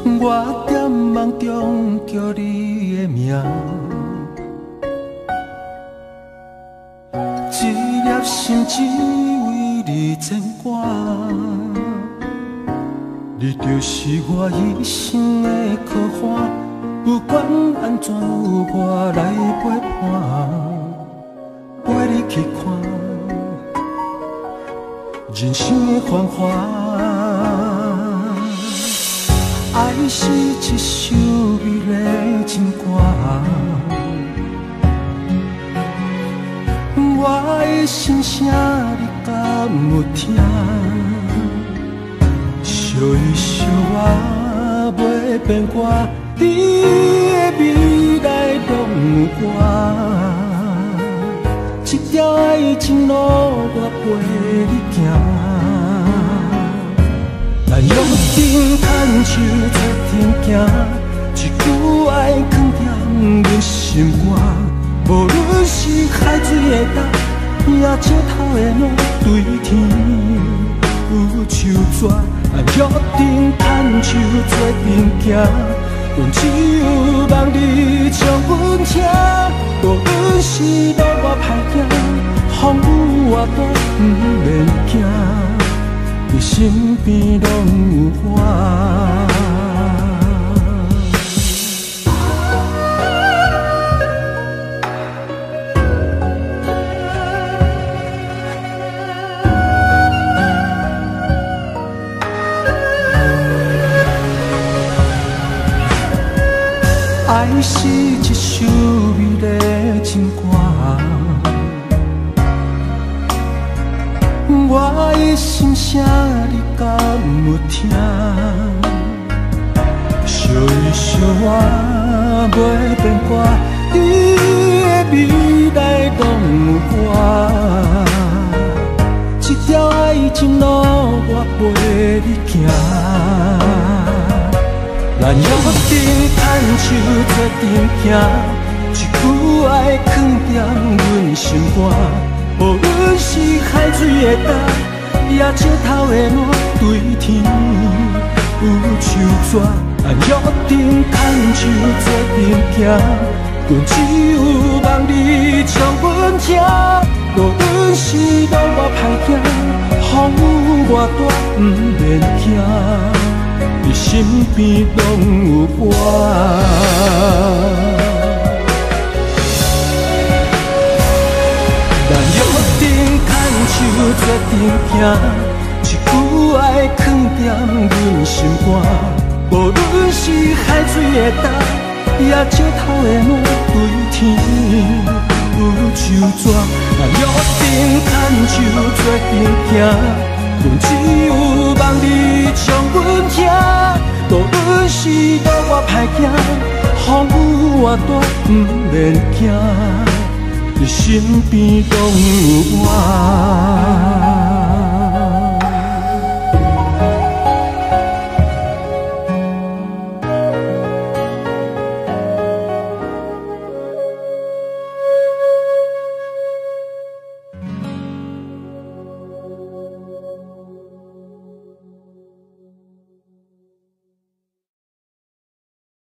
我在梦中叫你的名，一粒心只为你牵挂。你就是我一生的靠岸，不管安怎有我来陪伴，陪你去看人生的繁华。爱是一首美丽情歌，我的心声你敢有听？笑一笑我袂变卦，你的未来拢有我。这条爱情路我陪你行。咱约定牵手做阵行，一句爱藏在阮心肝。无论是海水的干，也石头的路对天有手纸。咱约定牵手做阵行，阮只有望你将阮听。无论是路我歹行，风雨我大不免惊。你身边拢有我，爱是一首美丽情歌。我的心声你敢有听？笑一笑我袂变卦，你的未来拢有我。这条爱情路我陪你行。咱约定牵手做阵行，一句爱藏在阮心肝。无论是海水的干，也石头的路对天有手纸。咱约定牵手做阵行，阮只有望你将阮听。无论是路我歹行，风雨我大不免惊。你身边拢有我。手做阵行，一句爱藏在阮心肝。无论是海水的干，也石头的路对天有手纸。咱约定牵手做阵行，阮只有望你将阮听。无论是路我歹行，风雨我大不免惊。你身边拢有我。